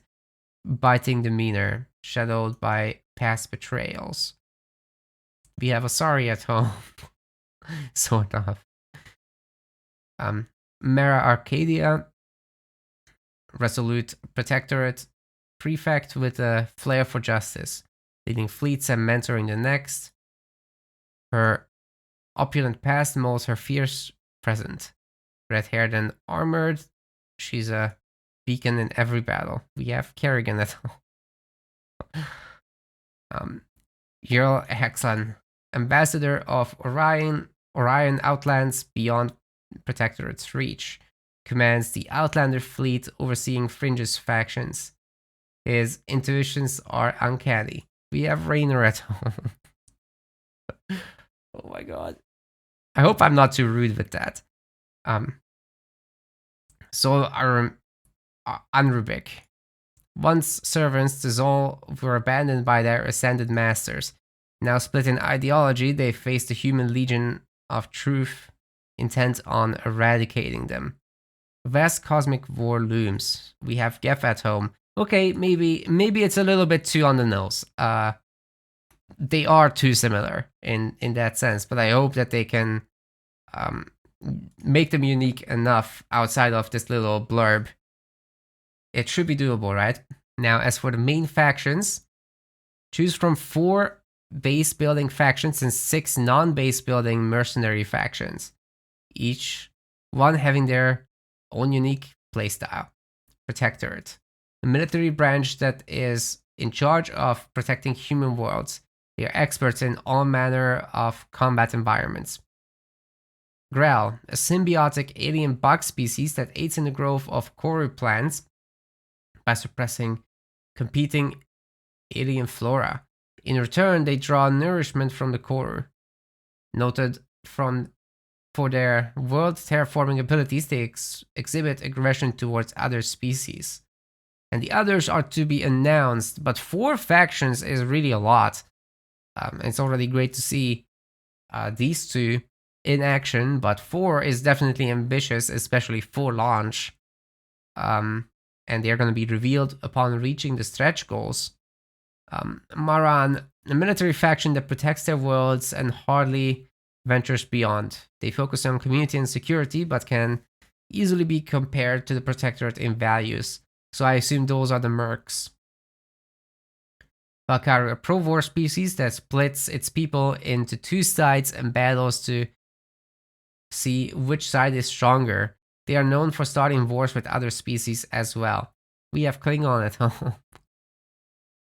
biting demeanor, shadowed by past betrayals. We have Asari at home, sort of. Mara Arcadia, resolute Protectorate Prefect with a flair for justice, leading fleets and mentoring the next. Her opulent past molds her fierce present. Red-haired and armored, she's a beacon in every battle. We have Kerrigan at home. Yerl Hexan, ambassador of Orion outlands beyond Protectorate's reach, commands the Outlander fleet overseeing Fringe's factions. His intuitions are uncanny. We have Raynor at home. Oh my god. I hope I'm not too rude with that. So Unrubik. Once servants, the Zol were abandoned by their ascended masters. Now split in ideology, they face the human legion of truth, intent on eradicating them. Vast cosmic war looms. We have Geth at home. Okay, maybe it's a little bit too on the nose. They are too similar in that sense, but I hope that they can make them unique enough outside of this little blurb. It should be doable, right? Now, as for the main factions, choose from 4 base building factions and 6 non-base building mercenary factions, each one having their own unique playstyle. Protectorate, a military branch that is in charge of protecting human worlds. They are experts in all manner of combat environments. Grell, a symbiotic alien bug species that aids in the growth of Koru plants by suppressing competing alien flora. In return, they draw nourishment from the Koru. Noted for their world terraforming abilities, they exhibit aggression towards other species. And the others are to be announced, but 4 factions is really a lot. It's already great to see these 2 in action, but 4 is definitely ambitious, especially for launch. And they're going to be revealed upon reaching the stretch goals. Maran, a military faction that protects their worlds and hardly ventures beyond. They focus on community and security, but can easily be compared to the Protectorate in values. So I assume those are the mercs. Valkyrie, a pro-war species that splits its people into two sides and battles to see which side is stronger. They are known for starting wars with other species as well. We have Klingon at home.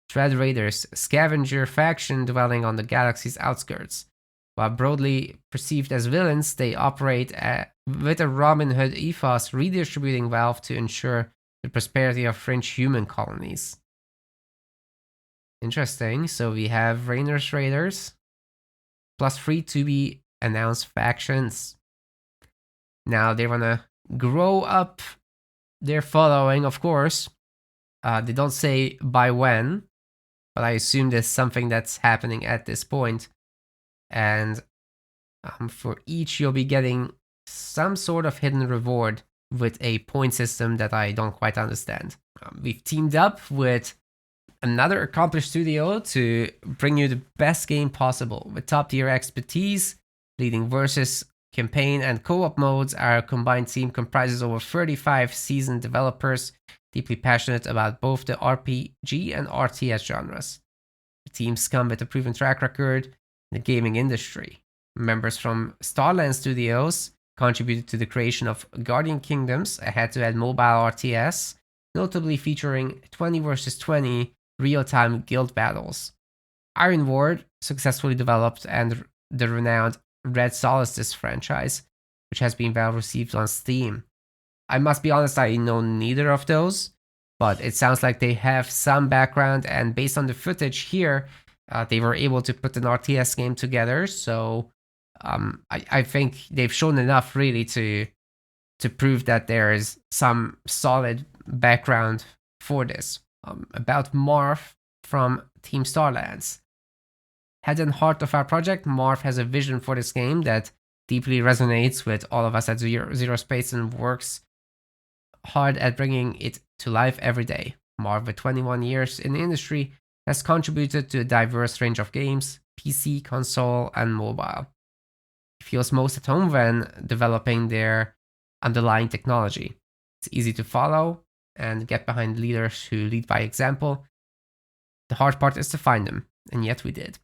Dread Raiders, scavenger faction dwelling on the galaxy's outskirts. While broadly perceived as villains, they operate with a Robin Hood ethos, redistributing wealth to ensure the prosperity of fringe human colonies. Interesting. So we have Rainer's Raiders, plus 3 to be announced factions. Now they want to grow up their following, of course. They don't say by when, but I assume there's something that's happening at this point. And for each, you'll be getting some sort of hidden reward with a point system that I don't quite understand. We've teamed up with another accomplished studio to bring you the best game possible. With top-tier expertise, leading versus, campaign, and co-op modes, our combined team comprises over 35 seasoned developers deeply passionate about both the RPG and RTS genres. The teams come with a proven track record in the gaming industry. Members from Starland Studios contributed to the creation of Guardian Kingdoms, a head-to-head mobile RTS, notably featuring 20 versus 20 real-time guild battles. Iron Ward successfully developed and the renowned Red Solstice franchise, which has been well received on Steam. I must be honest, I know neither of those, but it sounds like they have some background, and based on the footage here, they were able to put an RTS game together, so I think they've shown enough really to prove that there is some solid background for this. About Marv from Team Starlands. Head and heart of our project, Marv has a vision for this game that deeply resonates with all of us at ZeroSpace and works hard at bringing it to life every day. Marv, with 21 years in the industry, has contributed to a diverse range of games, PC, console, and mobile. He feels most at home when developing their underlying technology. It's easy to follow and get behind leaders who lead by example. The hard part is to find them, and yet we did.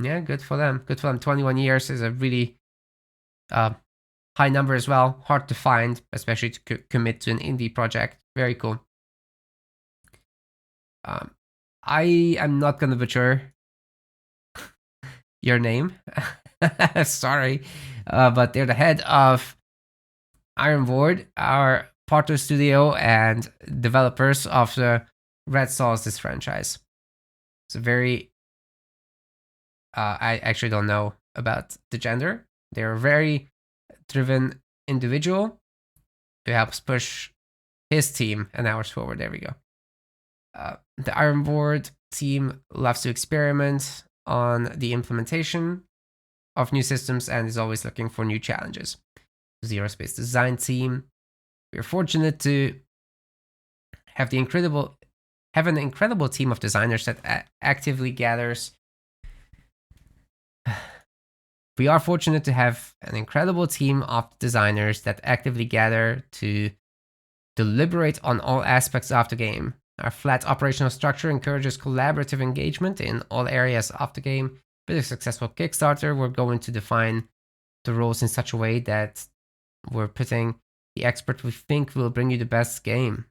Yeah, good for them. Good for them. 21 years is a really high number as well. Hard to find, especially to commit to an indie project. Very cool. I am not going to butcher your name. Sorry. But they're the head of Ironboard, our partner studio and developers of the Red Solstice franchise. It's a very... I actually don't know about the gender. They're a very driven individual who helps push his team and ours forward. There we go. The Ironboard team loves to experiment on the implementation of new systems and is always looking for new challenges. ZeroSpace design team. We're fortunate to have an incredible team of designers that actively gathers. We are fortunate to have an incredible team of designers that actively gather to deliberate on all aspects of the game. Our flat operational structure encourages collaborative engagement in all areas of the game. With a successful Kickstarter, we're going to define the roles in such a way that we're putting the expert we think will bring you the best game.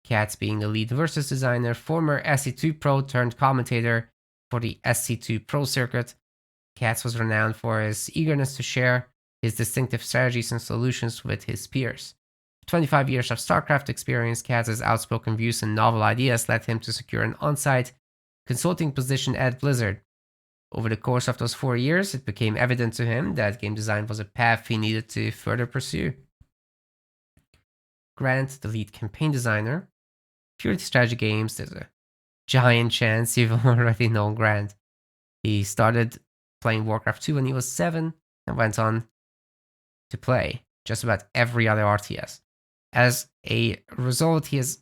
Katz being the lead versus designer, former SC2 Pro turned commentator for the SC2 Pro circuit. Katz was renowned for his eagerness to share his distinctive strategies and solutions with his peers. 25 years of StarCraft experience, Katz's outspoken views and novel ideas led him to secure an on-site consulting position at Blizzard. Over the course of those 4 years, it became evident to him that game design was a path he needed to further pursue. Grant, the lead campaign designer. If you're into strategy games, there's a giant chance you've already known Grant. He started playing Warcraft 2 when he was 7 and went on to play just about every other RTS. As a result, he has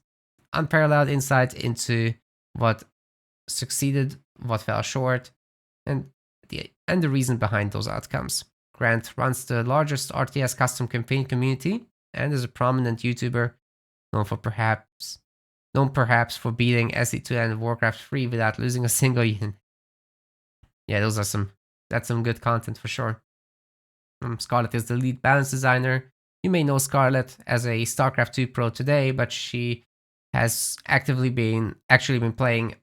unparalleled insight into what succeeded, what fell short, and the reason behind those outcomes. Grant runs the largest RTS custom campaign community and is a prominent YouTuber known perhaps for beating SE2 and Warcraft 3 without losing a single unit. Yeah, that's some good content for sure. Scarlett is the lead balance designer. You may know Scarlett as a StarCraft 2 pro today, but she has actually been playing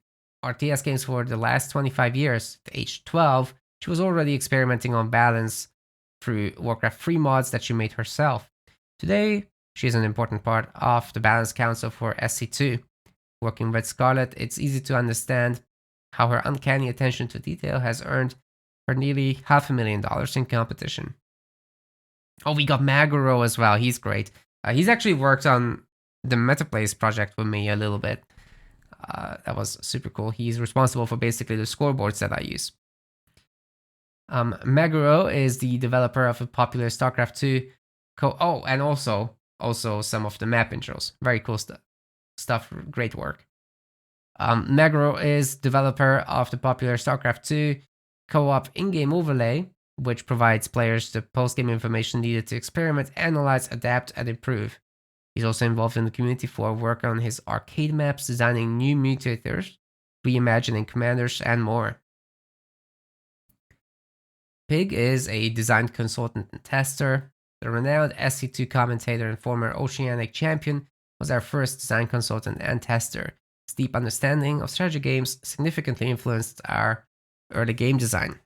RTS games for the last 25 years. At age 12, she was already experimenting on balance through Warcraft 3 mods that she made herself. Today, she is an important part of the Balance Council for SC2. Working with Scarlett, it's easy to understand how her uncanny attention to detail has earned her nearly $500,000 in competition. Oh, we got Maguro as well. He's great. He's actually worked on the Metaplays project with me a little bit. That was super cool. He's responsible for basically the scoreboards that I use. Maguro is the developer of a popular StarCraft 2 and also some of the map intros. Very cool stuff. Great work. Maguro is developer of the popular StarCraft 2 co-op in-game overlay, which provides players the post-game information needed to experiment, analyze, adapt, and improve. He's also involved in the community for work on his arcade maps, designing new mutators, reimagining commanders, and more. Pig is a design consultant and tester. The renowned SC2 commentator and former Oceanic champion was our first design consultant and tester. His deep understanding of strategy games significantly influenced our early game design.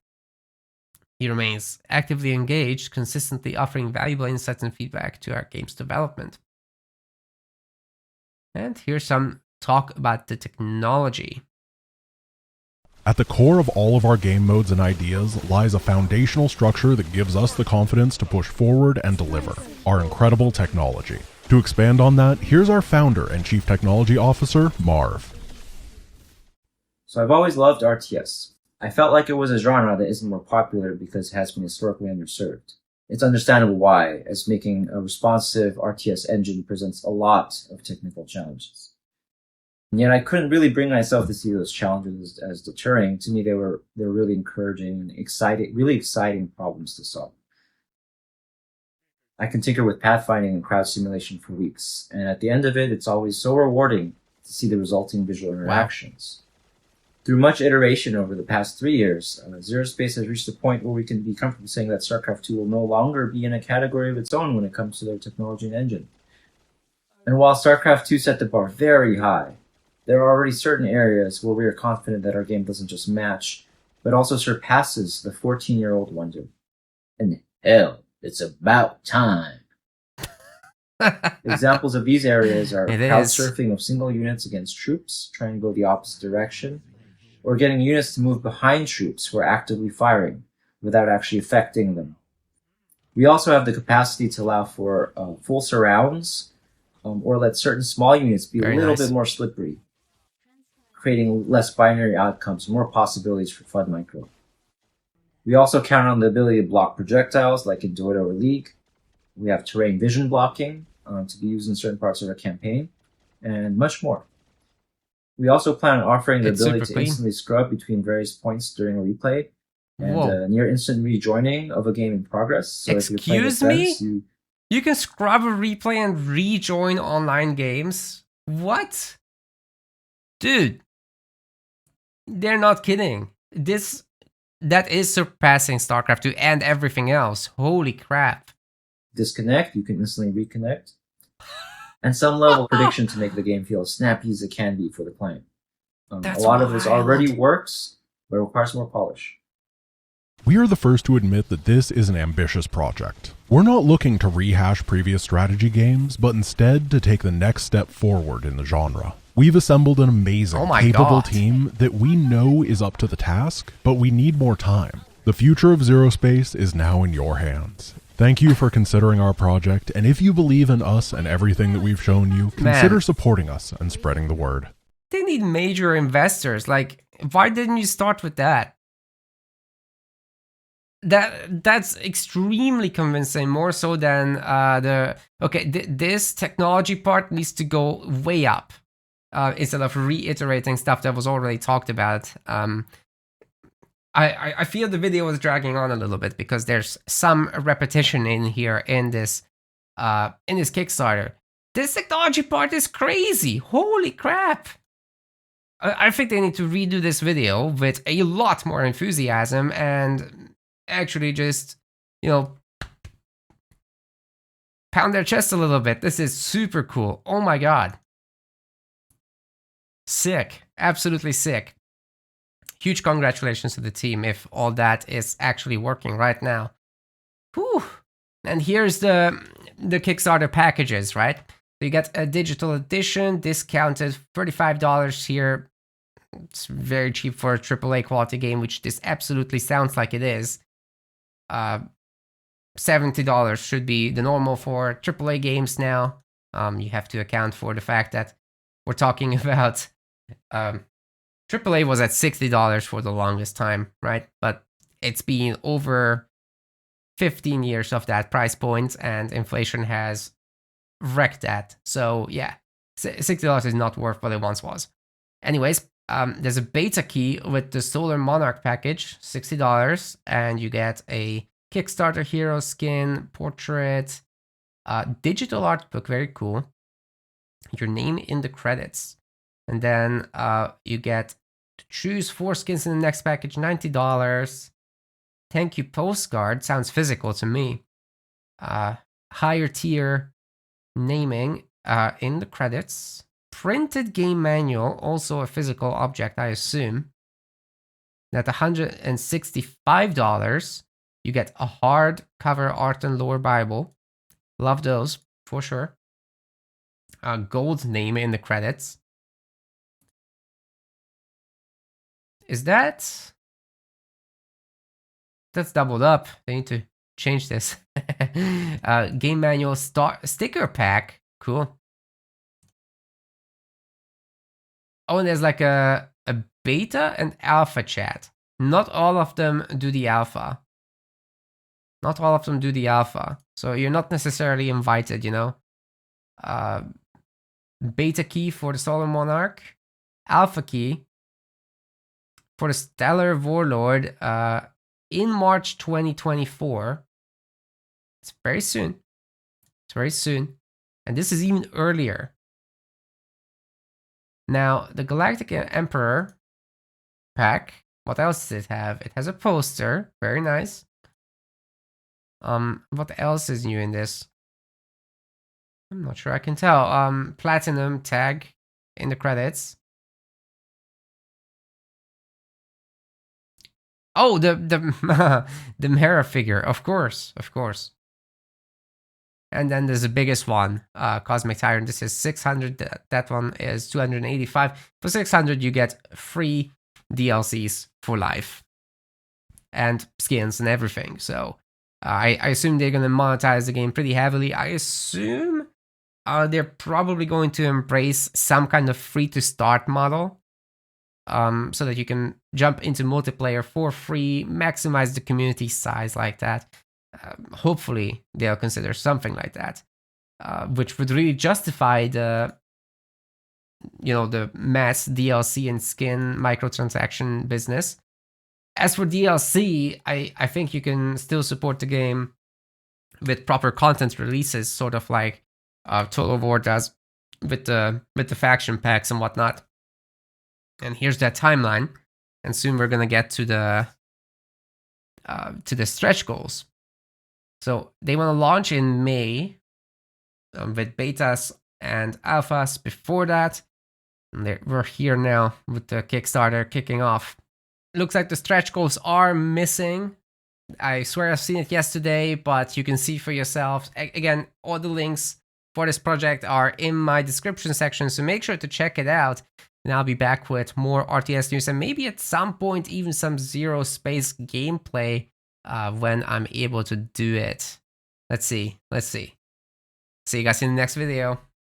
He remains actively engaged, consistently offering valuable insights and feedback to our game's development. And here's some talk about the technology. At the core of all of our game modes and ideas lies a foundational structure that gives us the confidence to push forward and deliver, our incredible technology. To expand on that, here's our founder and chief technology officer, Marv. So I've always loved RTS. I felt like it was a genre that isn't more popular because it has been historically underserved. It's understandable why, as making a responsive RTS engine presents a lot of technical challenges. And yet I couldn't really bring myself to see those challenges as deterring. To me, they were really encouraging and really exciting problems to solve. I can tinker with pathfinding and crowd simulation for weeks, and at the end of it, it's always so rewarding to see the resulting visual interactions. Wow. Through much iteration over the past 3 years, ZeroSpace has reached a point where we can be comfortable saying that StarCraft 2 will no longer be in a category of its own when it comes to their technology and engine. And while StarCraft 2 set the bar very high, there are already certain areas where we are confident that our game doesn't just match, but also surpasses the 14-year-old wonder. And hell, it's about time. Examples of these areas are crowd surfing of single units against troops, trying to go the opposite direction, or getting units to move behind troops who are actively firing without actually affecting them. We also have the capacity to allow for full surrounds, or let certain small units be a little bit more slippery, creating less binary outcomes, more possibilities for FUD Micro. We also count on the ability to block projectiles like in Dota or League. We have terrain vision blocking to be used in certain parts of our campaign, and much more. We also plan on offering the ability to instantly scrub between various points during a replay, and near instant rejoining of a game in progress. So Excuse me? You can scrub a replay and rejoin online games? What? Dude, they're not kidding. That is surpassing StarCraft 2 and everything else. Holy crap. Disconnect, you can instantly reconnect. And some level of prediction to make the game feel as snappy as it can be for the client. A lot of this already works, but it requires more polish. We are the first to admit that this is an ambitious project. We're not looking to rehash previous strategy games, but instead to take the next step forward in the genre. We've assembled an amazing, capable team that we know is up to the task, but we need more time. The future of ZeroSpace is now in your hands. Thank you for considering our project, and if you believe in us and everything that we've shown you, consider supporting us and spreading the word. They need major investors. Like, why didn't you start with that? That's extremely convincing, more so than this technology part needs to go way up instead of reiterating stuff that was already talked about. I feel the video is dragging on a little bit because there's some repetition in here in this Kickstarter. This technology part is crazy. Holy crap. I think they need to redo this video with a lot more enthusiasm and actually just, you know, pound their chest a little bit. This is super cool. Oh my god. Sick. Absolutely sick. Huge congratulations to the team if all that is actually working right now. Whew. And here's the Kickstarter packages, right? So you get a digital edition, discounted $35 here. It's very cheap for a AAA quality game, which this absolutely sounds like it is. $70 should be the normal for AAA games now. You have to account for the fact that we're talking about AAA was at $60 for the longest time, right? But it's been over 15 years of that price point, and inflation has wrecked that. So yeah, $60 is not worth what it once was. Anyways, there's a beta key with the Solar Monarch package, $60, and you get a Kickstarter hero skin, portrait, digital art book, very cool. Your name in the credits. And then you get to choose 4 skins in the next package, $90. Thank you postcard, sounds physical to me. Higher tier naming in the credits. Printed game manual, also a physical object, I assume. At $165, you get a hardcover art and lore Bible. Love those, for sure. A gold name in the credits. Is that... That's doubled up. They need to change this. Game manual sticker pack. Cool. Oh, and there's like a beta and alpha chat. Not all of them do the alpha. Not all of them do the alpha. So you're not necessarily invited, you know. Beta key for the Solar Monarch. Alpha key for the Stellar Warlord in March 2024. It's very soon. It's very soon. And this is even earlier. Now, the Galactic Emperor pack, what else does it have? It has a poster, very nice. What else is new in this? I'm not sure I can tell. Platinum tag in the credits. Oh, the Mera figure, of course. And then there's the biggest one, Cosmic Tyrant. This is 600. That one is 285. For 600, you get free DLCs for life and skins and everything. So I assume they're going to monetize the game pretty heavily. I assume they're probably going to embrace some kind of free-to-start model, so that you can jump into multiplayer for free, maximize the community size like that. Hopefully they'll consider something like that, which would really justify the mass DLC and skin microtransaction business. As for DLC, I think you can still support the game with proper content releases, sort of like Total War does with the faction packs and whatnot. And here's that timeline, and soon we're gonna get to the stretch goals. So they want to launch in May with betas and alphas before that. And we're here now with the Kickstarter kicking off. Looks like the stretch goals are missing. I swear I've seen it yesterday, but you can see for yourself. Again, all the links for this project are in my description section, so make sure to check it out. And I'll be back with more RTS news and maybe at some point even some ZeroSpace gameplay when I'm able to do it. Let's see. See you guys in the next video.